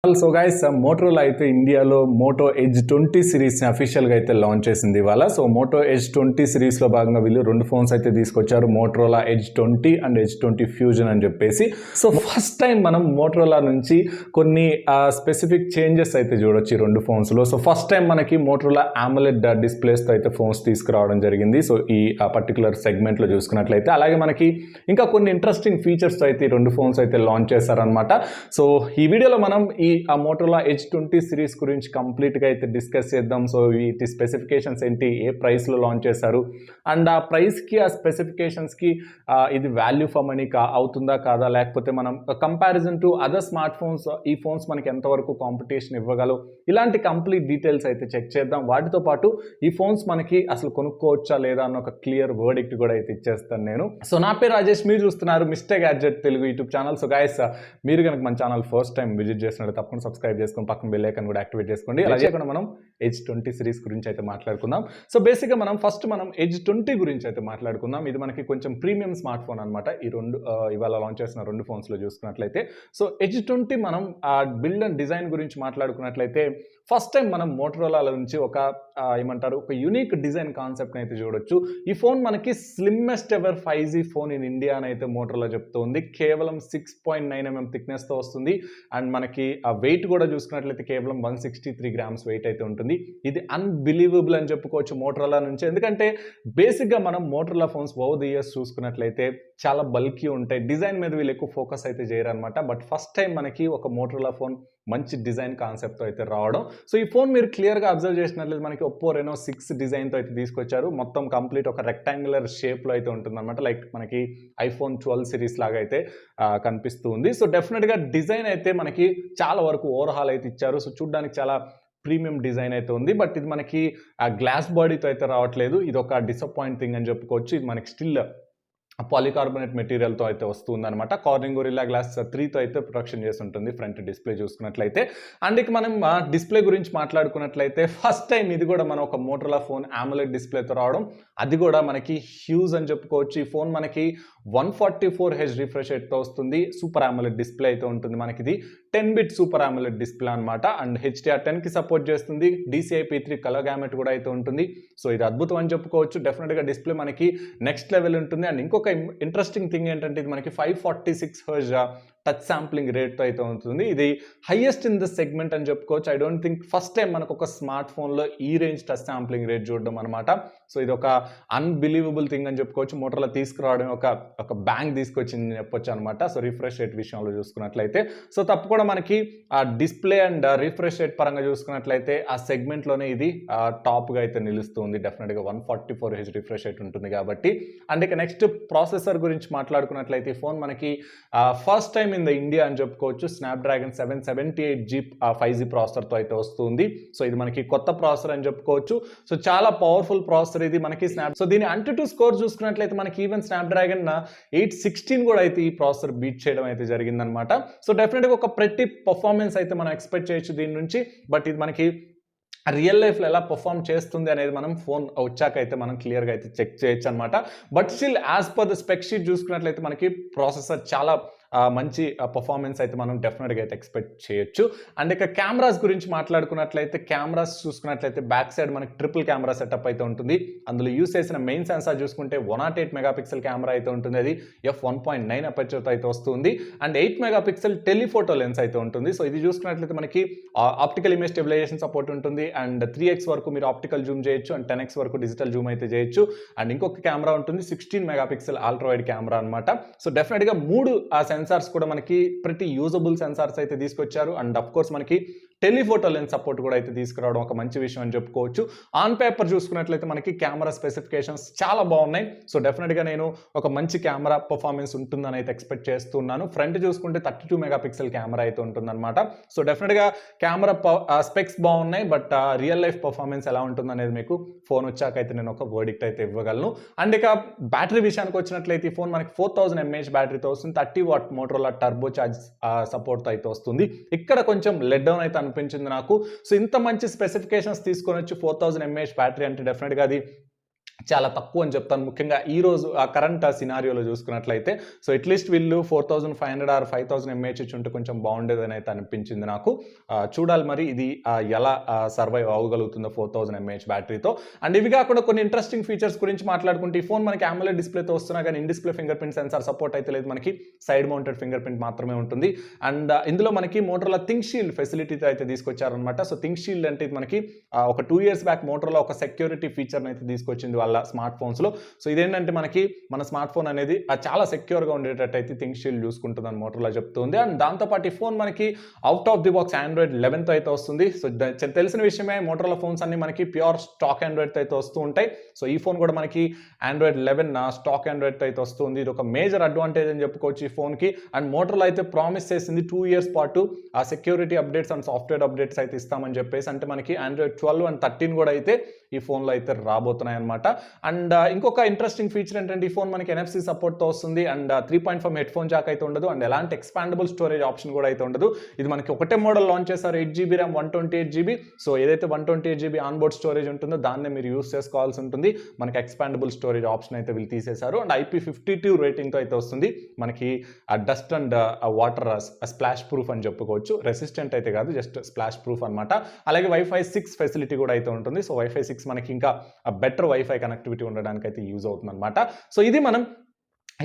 So guys Motorola అయితే ఇండియాలో Moto edge 20 సిరీస్ని అఫీషియల్గా అయితే లాంచ్ చేసింది ఇవాళ. సో మోటో ఎడ్జ్ 20 సిరీస్లో భాగంగా వీళ్ళు 2 ఫోన్స్ అయితే తీసుకొచ్చారు, Motorola edge 20 and edge 20 fusion అని చెప్పేసి. సో ఫస్ట్ టైం మనం మోటరోలా నుంచి కొన్ని స్పెసిఫిక్ చేంజెస్ అయితే చూడొచ్చు ఈ 2 ఫోన్స్లో. సో ఫస్ట్ టైం మనకి మోటరోలా ఆమోలెడ్ డిస్ప్లేస్తో అయితే ఫోన్స్ తీసుకురావడం జరిగింది. సో ఈ పర్టికులర్ సెగ్మెంట్లో చూసుకున్నట్లయితే అలాగే మనకి ఇంకా కొన్ని ఇంట్రెస్టింగ్ ఫీచర్స్తో అయితే ఈ 2 ఫోన్స్ అయితే లాంచ్ చేశారనమాట. సో ఈ వీడియోలో మనం ఈ మోటరోలా ఎడ్జ్ 20 సిరీస్ గురించి కంప్లీట్గా అయితే డిస్కస్ చేద్దాం. సో వీటి స్పెసిఫికేషన్స్ ఏంటి, ఏ ప్రైస్లో లాంచ్ చేశారు, అండ్ ఆ ప్రైస్కి ఆ స్పెసిఫికేషన్స్కి ఇది వాల్యూ ఫర్ మనీ అవుతుందా కాదా, లేకపోతే మనం comparison to other smart phones ఈ ఫోన్స్ మనకి ఎంతవరకు కాంపిటీషన్ ఇవ్వగలవు, ఇలాంటి కంప్లీట్ డీటెయిల్స్ అయితే చెక్ చేద్దాం. వాటితో పాటు ఈ ఫోన్స్ మనకి అసలు కొనుక్కోవచ్చా లేదా అన్న ఒక క్లియర్ వర్డిక్ట్ కూడా అయితే ఇచ్చేస్తాను నేను. సో నా పేరు రాజేష్, మీరు చూస్తున్నారు mister gadget Telugu YouTube channel. So guys, మీరు కనుక మన ఛానల్ ఫస్ట్ టైం విజిట్ చేసినట్టు తప్పకుండా సబ్స్క్రైబ్ చేసుకొని పక్కన బెల్ ఐకాన్ కూడా యాక్టివేట్ చేసుకోండి. అలాగే మనం ఎడ్జ్ 20 సిరీస్ గురించి అయితే మాట్లాడుకుందాం. సో బేసిక్గా మనం ఎడ్జ్ 20 గురించి అయితే మాట్లాడుకుందాం. ఇది మనకి కొంచెం ప్రీమియం స్మార్ట్ ఫోన్ అనమాట. ఈ ఇవాళ లాంచ్ చేసిన 2 ఫోన్స్లో చూసుకున్నట్లయితే, సో ఎడ్జ్ 20 మనం బిల్డ్ అండ్ డిజైన్ గురించి మాట్లాడుకున్నట్లయితే ఫస్ట్ టైం మనం మోటరోలా నుంచి ఒక యూనిక్ డిజైన్ కాన్సెప్ట్ని అయితే చూడొచ్చు. ఈ ఫోన్ మనకి slimmest ever 5G phone in India అని అయితే మోటరోలా చెప్తుంది. కేవలం 6.9mm థిక్నెస్తో వస్తుంది. అండ్ మనకి ఆ వెయిట్ కూడా చూసుకున్నట్లయితే కేవలం 163 గ్రామ్స్ వెయిట్ అయితే ఉంటుంది. ఇది అన్బిలీవబుల్ అని చెప్పుకోవచ్చు మోటరోలా నుంచి. ఎందుకంటే బేసిక్గా మనం Motorola phones over the years చూసుకున్నట్లయితే చాలా బల్కీ ఉంటాయి, డిజైన్ మీద వీళ్ళు ఎక్కువ ఫోకస్ అయితే చేయరనమాట. బట్ ఫస్ట్ టైం మనకి ఒక మోటరోలా ఫోన్ మంచి డిజైన్ కాన్సెప్ట్తో అయితే రావడం. సో ఈ ఫోన్ మీరు క్లియర్గా అబ్జర్వ్ చేసినట్లయితే మనకి ఒప్పో రెనో 6 డిజైన్తో అయితే తీసుకొచ్చారు. మొత్తం కంప్లీట్ ఒక రెక్టాంగులర్ షేప్లో అయితే ఉంటుందన్నమాట. లైక్ మనకి ఐఫోన్ 12 సిరీస్ లాగా అయితే కనిపిస్తూ ఉంది. సో డెఫినెట్గా డిజైన్ అయితే మనకి చాలా వరకు ఓవర్హాల్ అయితే ఇచ్చారు. సో చూడడానికి చాలా ప్రీమియం డిజైన్ అయితే ఉంది. బట్ ఇది మనకి గ్లాస్ బాడీతో అయితే రావట్లేదు. ఇది ఒక డిసప్పాయింటింగ్ అని చెప్పుకోవచ్చు. ఇది మనకి స్టిల్ పాలికార్బోనేట్ మెటీరియల్తో అయితే వస్తుంది అనమాట. కార్నింగ్ గొరిల్లా గ్లాస్ 3తో అయితే ప్రొటెక్షన్ చేసి ఉంటుంది ఫ్రంట్ డిస్ప్లే చూసుకున్నట్లయితే. అండ్ ఇక మనం డిస్ప్లే గురించి మాట్లాడుకున్నట్లయితే ఫస్ట్ టైం ఇది కూడా మనం ఒక మోటరోలా ఫోన్ ఆమోలెడ్ డిస్ప్లేతో రావడం, అది కూడా మనకి హ్యూజ్ అని చెప్పుకోవచ్చు. ఈ ఫోన్ మనకి 144Hz రిఫ్రెష్ రేట్తో వస్తుంది. సూపర్ ఆమోలెడ్ డిస్ప్లే అయితే ఉంటుంది. మనకి ఇది 10-bit సూపర్ ఆమోలెడ్ డిస్ప్లే అనమాట. అండ్ HDR10కి సపోర్ట్ చేస్తుంది. DCI-P3 కలర్ గ్యామెట్ కూడా అయితే ఉంటుంది. సో ఇది అద్భుతం అని చెప్పుకోవచ్చు. డెఫినెట్గా డిస్ప్లే మనకి నెక్స్ట్ లెవెల్ ఉంటుంది. అండ్ ఇంకొక ఇంట్రెస్టింగ్ థింగ్ ఏంటంటే ఇది మనకి 546Hz టచ్ శాంప్లింగ్ రేట్తో అయితే ఉంటుంది. ఇది హైయెస్ట్ ఇన్ ద సెగ్మెంట్ అని చెప్పుకోవచ్చు. I don't think first time మనకు ఒక స్మార్ట్ ఫోన్లో ఈ రేంజ్ టచ్ శాంప్లింగ్ రేట్ చూడడం అనమాట. సో ఇది ఒక అన్బిలీవబుల్ థింగ్ అని చెప్పుకోవచ్చు. మోటరోలా తీసుకురావడం ఒక బ్యాంక్ తీసుకొచ్చింది చెప్పొచ్చు అనమాట. సో రిఫ్రెష్ రేట్ విషయంలో చూసుకున్నట్లయితే, సో తప్పకుండా మనకి ఆ డిస్ప్లే అండ్ రిఫ్రెష్ రేట్ పరంగా చూసుకున్నట్లయితే ఆ సెగ్మెంట్లోనే ఇది టాప్గా అయితే నిలుస్తుంది. డెఫినెట్గా 144Hz రిఫ్రెష్ రేట్ ఉంటుంది కాబట్టి. అండ్ ఇక నెక్స్ట్ ప్రాసెసర్ గురించి మాట్లాడుకున్నట్లయితే ఈ ఫోన్ మనకి first time in the India అని చెప్పుకోవచ్చు. స్నాప్డ్రాగన్ 778G 5G ప్రాసెసర్తో అయితే వస్తుంది. సో ఇది మనకి కొత్త ప్రాసెసర్ అని చెప్పుకోవచ్చు. సో చాలా పవర్ఫుల్ ప్రాసెసర్ ఇది మనకి సో దీని AnTuTu స్కోర్ చూసుకున్నట్లయితే మనకి ఈవెన్ స్నాప్డ్రాగన్ 816 కూడా అయితే ఈ ప్రాసెసర్ బీట్ చేయడం అయితే జరిగిందనమాట. సో డెఫినెట్గా ఒక ప్రతి పర్ఫార్మెన్స్ అయితే మనం ఎక్స్పెక్ట్ చేయొచ్చు దీని నుంచి. బట్ ఇది మనకి రియల్ లైఫ్లో ఎలా పర్ఫామ్ చేస్తుంది అనేది మనం ఫోన్ వచ్చాక అయితే మనం క్లియర్గా అయితే చెక్ చేయొచ్చు అనమాట. But still as per the spec sheet చూసుకున్నట్లయితే మనకి ప్రాసెసర్ చాలా మంచి పర్ఫార్మెన్స్ అయితే మనం డెఫినెట్గా అయితే ఎక్స్పెక్ట్ చేయొచ్చు. అండ్ ఇక కెమెరాస్ గురించి మాట్లాడుకున్నట్లయితే కెమెరాస్ చూసుకున్నట్లయితే బ్యాక్ సైడ్ మనకి ట్రిపుల్ కెమెరా సెటప్ అయితే ఉంటుంది. అందులో యూస్ చేసిన మెయిన్ సెన్సార్ చూసుకుంటే 108 మెగాపిక్సెల్ కెమెరా అయితే ఉంటుంది. అది f1.9 అపర్చర్తో అయితే వస్తుంది. అండ్ 8 మెగాపిక్సెల్ టెలిఫోటో లెన్స్ అయితే ఉంటుంది. సో ఇది చూసుకున్నట్లయితే మనకి ఆప్టికల్ ఇమేజ్ స్టెబిలైజేషన్ సపోర్ట్ ఉంటుంది. అండ్ 3x వరకు మీరు ఆప్టికల్ జూమ్ చేయొచ్చు. అండ్ 10x వరకు డిజిటల్ జూమ్ అయితే చేయొచ్చు. అండ్ ఇంకొక కెమెరా ఉంటుంది 16 మెగాపిక్సెల్ అల్ట్రా వైడ్ కెమెరా అనమాట. సో డెఫినెట్గా 3 సెన్సార్స్ కూడా మనకి ప్రతి యూజబుల్ సెన్సార్స్ అయితే తీసుకొచ్చారు. అండ్ అఫ్ కోర్స్ మనకి టెలిఫోటో లెన్స్ సపోర్ట్ కూడా అయితే తీసుకురావడం ఒక మంచి విషయం అని చెప్పుకోవచ్చు. ఆన్ పేపర్ చూసుకున్నట్లయితే మనకి కెమెరా స్పెసిఫికేషన్స్ చాలా బాగున్నాయి. సో డెఫినెట్గా నేను ఒక మంచి కెమెరా పర్ఫార్మెన్స్ ఉంటుందని అయితే ఎక్స్పెక్ట్ చేస్తున్నాను. ఫ్రంట్ చూసుకుంటే 32 మెగాపిక్సెల్ కెమెరా అయితే ఉంటుందన్నమాట. సో డెఫినెట్గా కెమెరా స్పెక్స్ బాగున్నాయి. బట్ రియల్ లైఫ్ పర్ఫార్మెన్స్ ఎలా ఉంటుంది అనేది మీకు ఫోన్ వచ్చాక అయితే నేను ఒక వర్డిక్ట్ అయితే ఇవ్వగలను. అండ్ ఇక బ్యాటరీ విషయానికి వచ్చినట్లయితే ఈ ఫోన్ మనకి 4000 mAh బ్యాటరీతో వస్తుంది. 30W మోటరోలా టర్బో చార్జ్ సపోర్ట్తో అయితే వస్తుంది. ఇక్కడ కొంచెం లెట్ డౌన్ అయితే అనిపించింది నాకు. సో ఇంత మంచి స్పెసిఫికేషన్స్ తీసుకొని వచ్చి 4000 mAh బ్యాటరీ అంటే డెఫినెట్గా అది చాలా తక్కువ అని చెప్తాను. ముఖ్యంగా ఈ రోజు ఆ కరెంట్ సినారియోలో చూసుకున్నట్లయితే. సో అట్లీస్ట్ వీళ్ళు 4500 ఆర్ 5000 ఎంఏహెచ్ ఇచ్చుంటే కొంచెం బాగుండేదని అయితే అనిపించింది నాకు. చూడాలి మరి ఇది ఎలా సర్వైవ్ అవ్వగలుగుతుందో 4000 ఎంఏహెచ్ బ్యాటరీతో. అండ్ ఇవి కాకుండా కొన్ని ఇంట్రెస్టింగ్ ఫీచర్స్ గురించి మాట్లాడుకుంటే ఈ ఫోన్ మనకి AMOLED డిస్ప్లేతో వస్తున్నా కానీ in display finger print censor support అయితే లేదు. మనకి సైడ్ మౌంటెడ్ ఫింగర్ ప్రింట్ మాత్రమే ఉంటుంది. అండ్ ఇందులో మనకి మోటరోలా థింక్ షీల్డ్ ఫెసిలిటీతో అయితే తీసుకొచ్చారనమాట. సో థింక్ షీల్డ్ అంటే మనకి ఒక 2 years బ్యాక్ మోటరోలా ఒక సెక్యూరిటీ ఫీచర్ని అయితే తీసుకొచ్చింది వాళ్ళ స్మార్ట్ ఫోన్స్లో. సో ఇదేంటంటే మనకి మన స్మార్ట్ ఫోన్ అనేది చాలా సెక్యూర్గా ఉండేటట్టు అయితే థింక్ షీల్డ్ చూసుకుంటుందని మోటరోలా చెప్తుంది. అండ్ దాంతోపాటు ఈ ఫోన్ మనకి out of the box Android 11తో అయితే వస్తుంది. సో తెలిసిన విషయమే మోటరోలా ఫోన్స్ అన్ని మనకి ప్యూర్ స్టాక్ Androidతో అయితే వస్తూ ఉంటాయి. సో ఈ ఫోన్ కూడా మనకి Android 11 స్టాక్ Androidతో అయితే వస్తుంది. ఇది ఒక మేజర్ అడ్వాంటేజ్ అని చెప్పుకోవచ్చు ఈ ఫోన్కి. అండ్ మోటరోలా అయితే ప్రామిస్ చేసింది 2 years పాటు ఆ security updates and software updates అయితే ఇస్తామని చెప్పేసి. అంటే మనకి Android 12 అండ్ 13 కూడా అయితే ఈ ఫోన్లో అయితే రాబోతున్నాయి అనమాట. అండ్ ఇంకొక ఇంట్రెస్టింగ్ ఫీచర్ ఏంటంటే ఈ ఫోన్ మనకి NFC సపోర్ట్తో వస్తుంది. అండ్ 3.5 హెడ్ ఫోన్ జాక్ అయితే ఉండదు. అండ్ ఎలాంటి ఎక్స్పాండబుల్ స్టోరేజ్ ఆప్షన్ కూడా అయితే ఉండదు. ఇది మనకి ఒకటే మోడల్ లాంచ్ చేశారు, 8GB RAM 128GB. సో ఏదైతే 128GB ఆన్బోర్డ్ స్టోరేజ్ ఉంటుందో దాన్నే మీరు యూస్ చేసుకోవాల్సి ఉంటుంది. మనకి ఎక్స్పాండబుల్ స్టోరేజ్ ఆప్షన్ అయితే వీళ్ళు తీసేశారు. అండ్ IP52 రేటింగ్తో అయితే వస్తుంది. మనకి dust and water splash proof అని చెప్పుకోవచ్చు. రెసిస్టెంట్ అయితే కాదు, జస్ట్ స్ప్లాష్ ప్రూఫ్ అనమాట. అలాగే Wi-Fi 6 ఫెసిలిటీ కూడా అయితే ఉంటుంది. సో Wi-Fi 6 మనకి ఇంకా బెటర్ వైఫై కనెక్టివిటీ ఉండడానికి అయితే యూజ్ అవుతుంది అనమాట. సో ఇది మనం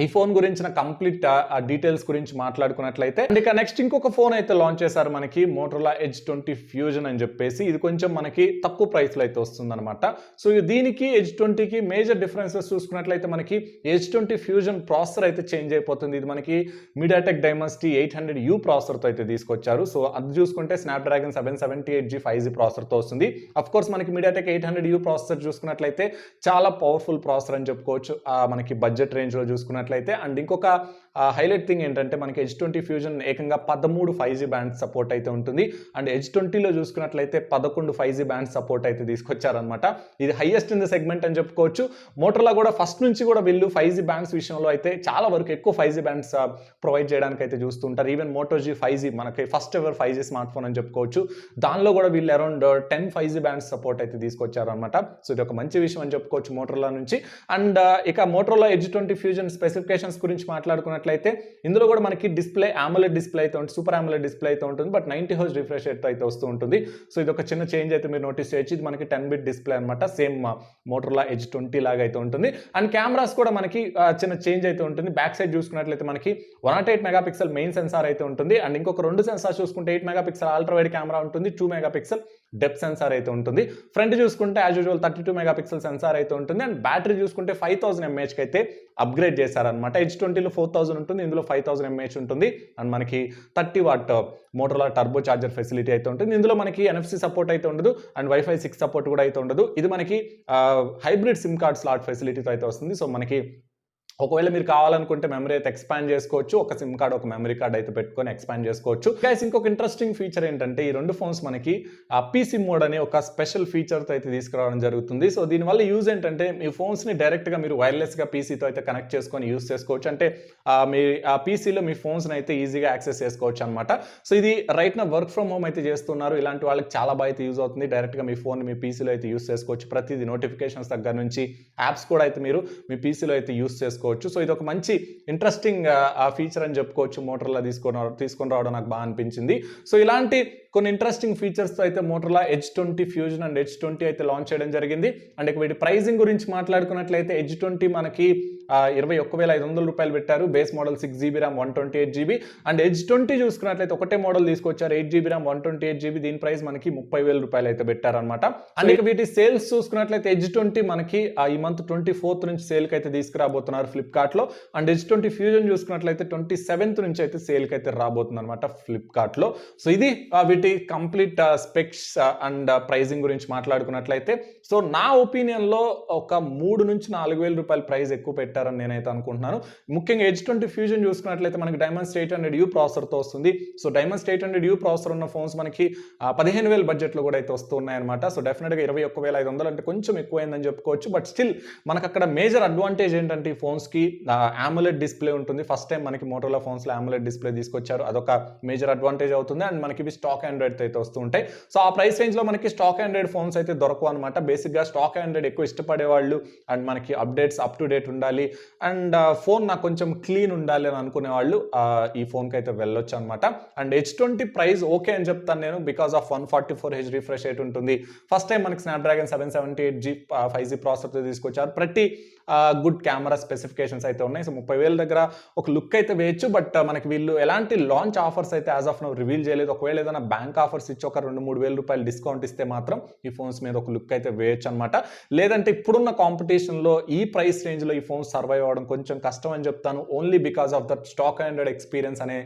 ఈ ఫోన్ గురించిన కంప్లీట్ డీటెయిల్స్ గురించి మాట్లాడుకున్నట్లయితే ఇక నెక్స్ట్ ఇంకొక ఫోన్ అయితే లాంచ్ చేశారు మనకి మోటరోలా Edge 20 ఫ్యూజన్ అని చెప్పేసి. ఇది కొంచెం మనకి తక్కువ ప్రైస్లో అయితే వస్తుంది అనమాట. సో దీనికి Edge 20కి మేజర్ డిఫరెన్సెస్ చూసుకున్నట్లయితే మనకి Edge 20 ఫ్యూజన్ ప్రాసెసర్ అయితే చేంజ్ అయిపోతుంది. ఇది మనకి MediaTek Dimensity 800U ప్రాసెసర్తో అయితే తీసుకొచ్చారు. సో అది చూసుకుంటే Snapdragon 778G 5G ప్రాసెసర్తో వస్తుంది. అఫ్ కోర్స్ మనకి MediaTek 800U ప్రాసెసర్ చూసుకున్నట్లయితే చాలా పవర్ఫుల్ ప్రాసెసర్ అని చెప్పుకోవచ్చు మనకి బడ్జెట్ రేంజ్లో చూసుకున్నట్లయితే. అండ్ ఇంకొక హైలైట్ థింగ్ ఏంటంటే మనకి Edge 20 ఫ్యూజన్ ఏకంగా 13 5G బ్యాండ్ సపోర్ట్ అయితే ఉంటుంది. అండ్ Edge 20లో చూసుకున్నట్లయితే 11 5G బ్యాండ్ సపోర్ట్ అయితే తీసుకొచ్చారనమాట. ఇది హైయెస్ట్ ఇన్ ద సెగ్మెంట్ అని చెప్పుకోవచ్చు. మోటరోలా కూడా ఫస్ట్ నుంచి కూడా వీళ్ళు 5G బ్యాండ్స్ విషయంలో అయితే చాలా వరకు ఎక్కువ 5G బ్యాండ్స్ ప్రొవైడ్ చేయడానికి అయితే చూస్తుంటారు. ఈవెన్ Moto G 5G మనకి first ever 5G smart phone అని చెప్పుకోవచ్చు. దానిలో కూడా వీళ్ళు అరౌండ్ 10 5G బ్యాండ్స్ సపోర్ట్ అయితే తీసుకొచ్చారనమాట. సో ఇది ఒక మంచి విషయం అని చెప్పుకోవచ్చు మోటరోలా నుంచి. అండ్ ఇక మోటరోలా Edge 20 ఫ్యూజన్ స్పెసిఫికేషన్స్ గురించి మాట్లాడుకున్నట్లయితే ఇందులో కూడా మనకి డిస్ప్లే AMOLED డిస్ప్లే అయితే ఉంటుంది, సూపర్ AMOLED డిస్ప్లే అయితే ఉంటుంది. బట్ 90 Hz రిఫ్రెష్ రేట్ అయితే వస్తూ ఉంటుంది. సో ఇది ఒక చిన్న చేంజ్ అయితే మీరు నోటీస్ చేయొచ్చు. ఇది మనకి 10-bit డిస్ప్లే అనమాట. సేమ్ మోటరోలా Edge 20 లాగా అయితే ఉంటుంది. అండ్ కెమెరాస్ కూడా మనకి చిన్న చేంజ్ అయితే ఉంటుంది. బ్యాక్ సైడ్ చూసుకున్నట్లయితే మనకి 108 మెగాపిక్సెల్ మెయిన్ సెన్సార్ అయితే ఉంటుంది. అండ్ ఇంకొక 2 సెన్సార్ చూసుకుంటే 8 మెగాపిక్సెల్ అల్ట్రా వైడ్ కెమెరా ఉంటుంది, 2 మెగాపిక్సెల్ డెప్త్ సెన్సార్ అయితే ఉంటుంది. ఫ్రంట్ చూసుకుంటే యాజ్ యూజువల్ 32 మెగాపిక్సెల్ సెన్సార్ అయితే ఉంటుంది. అండ్ బ్యాటరీ చూసుకుంటే 5000 mAh అయితే అప్గ్రేడ్ చేశారనమాట. Edge 20లో 4000 ఉంటుంది, ఇందులో 5000 mAh ఉంటుంది. అండ్ మనకి 30 what Motorola turbo charger facility అయితే ఉంటుంది. ఇందులో మనకి NFC సపోర్ట్ అయితే ఉండదు. అండ్ Wi-Fi 6 సపోర్ట్ కూడా అయితే ఉండదు. ఇది మనకి హైబ్రిడ్ సిమ్ కార్డ్ స్లాట్ ఫెసిలిటీతో అయితే వస్తుంది. సో మనకి ఒకవేళ మీరు కావాలనుకుంటే మెమరీ అయితే ఎక్స్పాండ్ చేసుకోవచ్చు. ఒక సిమ్ కార్డ్ ఒక మెమరీ కార్డ్ అయితే పెట్టుకొని ఎక్స్పాండ్ చేసుకోవచ్చు. గైస్ ఇంకొక ఇంట్రెస్టింగ్ ఫీచర్ ఏంటంటే ఈ రెండు ఫోన్స్ మనకి PC మోడ్ అనే ఒక స్పెషల్ ఫీచర్తో అయితే తీసుకురావడం జరుగుతుంది. సో దీనివల్ల యూజ్ ఏంటంటే మీ ఫోన్స్ని డైరెక్ట్గా మీరు వైర్లెస్గా PCతో అయితే కనెక్ట్ చేసుకొని యూజ్ చేసుకోవచ్చు. అంటే మీ PCలో మీ ఫోన్స్ని అయితే ఈజీగా యాక్సెస్ చేసుకోవచ్చు అనమాట. సో ఇది రైట్ నా వర్క్ ఫ్రమ్ హోమ్ అయితే చేస్తున్నారు. ఇలాంటి వాళ్ళకి చాలా బాగా అయితే యూజ్ అవుతుంది. డైరెక్ట్గా మీ ఫోన్ మీ PCలో అయితే యూజ్ చేసుకోవచ్చు. ప్రతిదీ నోటిఫికేషన్స్ దగ్గర నుంచి యాప్స్ కూడా అయితే మీరు మీ PCలో అయితే యూజ్ చేసుకోవచ్చు. సో ఇది ఒక మంచి ఇంట్రెస్టింగ్ ఫీచర్ అని చెప్పుకోవచ్చు. మోటరోలా తీసుకొని రావడం నాకు బాగా అనిపించింది. సో ఇలాంటి కొన్ని ఇంట్రెస్టింగ్ ఫీచర్స్తో అయితే Motorola Edge 20 fusion and Edge 20 అయితే లాంచ్ చేయడం జరిగింది. అండ్ వీటి ప్రైజింగ్ గురించి మాట్లాడుకున్నట్లయితే Edge 20 మనకి 21,500 రూపాయలు పెట్టారు. Base model 6GB RAM 128GB. And Edge 20 చూసుకున్నట్లయితే ఒకటే మోడల్ తీసుకొచ్చారు, 8GB RAM 128GB. దీని ప్రైస్ మనకి 30,000 రూపాయలు అయితే పెట్టారనమాట. అండ్ ఇక వీటి సేల్స్ చూసుకున్నట్లయితే Edge 20 మనకి ఈ మంత్ 24th నుంచి సేల్కి అయితే తీసుకురాబోతున్నారు ఫ్లిప్కార్ట్లో. అండ్ Edge 20 ఫ్యూజన్ చూసుకున్నట్లయితే 27th నుంచి అయితే సేల్కి అయితే రాబోతుంది అనమాట ఫ్లిప్కార్ట్లో. సో ఇది వీటి కంప్లీట్ స్పెక్స్ అండ్ ప్రైజింగ్ గురించి మాట్లాడుకున్నట్లయితే సో నా ఒపీనియన్లో ఒక 3,000 నుంచి 4,000 రూపాయల ప్రైస్ ఎక్కువ పెట్టారని నేనైతే అనుకుంటున్నాను. ముఖ్యంగా Edge 20 ఫ్యూజన్ చూసుకున్నట్లయితే మనకి Dimensity 800U ప్రాసెసర్తో వస్తుంది. సో Dimensity 800U ప్రాసెసర్ ఉన్న ఫోన్స్ మనకి 15,000 బడ్జెట్లో కూడా అయితే వస్తున్నాయి అనమాట. సో డెఫినెట్గా 21,500 అంటే కొంచెం ఎక్కువైందని చెప్పుకోవచ్చు. బట్ స్టిల్ మనకు అక్కడ మేజర్ అడ్వాంటేజ్ ఏంటంటే ఈ ఫోన్స్కి AMOLED డిస్ప్లే ఉంటుంది. ఫస్ట్ టైం మనకి మోటరోలా ఫోన్స్లో AMOLED డిస్ప్లే తీసుకొచ్చారు. అదొక మేజర్ అడ్వాంటేజ్ అవుతుంది. అండ్ మనకి ఇవి స్టాక్ ఆండ్రాయిడ్ అయితే వస్తూ ఉంటాయి. సో ఆ ప్రైస్ రేంజ్లో మనకి స్టాక్ ఆండ్రాయిడ్ ఫోన్స్ అయితే దొరకవు అనమాట. బేసిక్గా స్టాక్ ఆండ్రాయిడ్ ఎక్కువ ఇష్టపడే వాళ్ళు అండ్ మనకి అప్డేట్స్ అప్ టు డేట్ ఉండాలి అండ్ ఫోన్ నాకు కొంచెం క్లీన్ ఉండాలి అని అనుకునే వాళ్ళు ఈ ఫోన్కి అయితే వెళ్ళొచ్చు అనమాట. అండ్ H20 ప్రైస్ ఓకే అని చెప్తాను నేను, because of 144Hz refresh rate ఉంటుంది. ఫస్ట్ టైం మనకి స్నాప్డ్రాగన్ 778G 5G ప్రాసెసర్తో తీసుకొచ్చారు. ప్రతి గుడ్ కెమెరా స్పెసిఫికేషన్స్ అయితే ఉన్నాయి. సో 30,000 దగ్గర ఒక లుక్ అయితే వేయచ్చు. బట్ మనకి వీళ్ళు ఎలాంటి లాంచ్ ఆఫర్స్ అయితే యాజ్ ఆఫ్ నౌ రివీల్ చేయలేదు. ఒకవేళ ఏదైనా బ్యాంక్ ఆఫర్స్ ఇచ్చి ఒక 2-3 రూపాయలు డిస్కౌంట్ ఇస్తే మాత్రం ఈ ఫోన్స్ మీద ఒక లుక్ అయితే వేయచ్చు అనమాట. లేదంటే ఇప్పుడున్న కాంపిటీషన్లో ఈ ప్రైస్ రేంజ్లో ఈ ఫోన్స్ సర్వైవ్ అవ్వడం కొంచెం కష్టం అని చెప్తాను. Only because of that stock Android experience అనే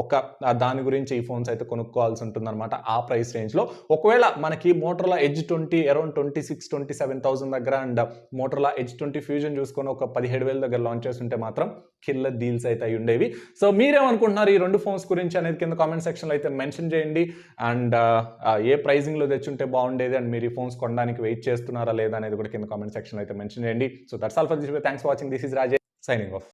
ఒక దాని గురించి ఈ ఫోన్స్ అయితే కొనుక్కోవాల్సి ఉంటుంది అనమాట ఆ ప్రైస్ రేంజ్లో. ఒకవేళ మనకి మోటరోలా ఎడ్జ్ 20 అరౌండ్ 26,000-27,000 దగ్గర అండ్ మోటరోలా ఎడ్జ్ 20 ఫ్యూజన్ చూసుకొని ఒక 17,000 దగ్గర లాంచ్ చేస్తుంటే మాత్రం కిల్లర్ డీల్స్ అయితే అయి ఉండేవి. సో మీరేమనుకుంటున్నారు ఈ రెండు ఫోన్స్ గురించి అనేది కింద కామెంట్ సెక్షన్లో అయితే మెన్షన్ చేయండి. అండ్ ఏ ప్రైజింగ్లో తెచ్చుంటే బాగుండేది అండ్ మీరు ఈ ఫోన్స్ కొనడానికి వెయిట్ చేస్తున్నారా లేదా అనేది కూడా కింద కామెంట్ సెక్షన్లో అయితే మెన్షన్ చేయండి. So that's all for this video. Thanks for watching. This is Rajesh signing off.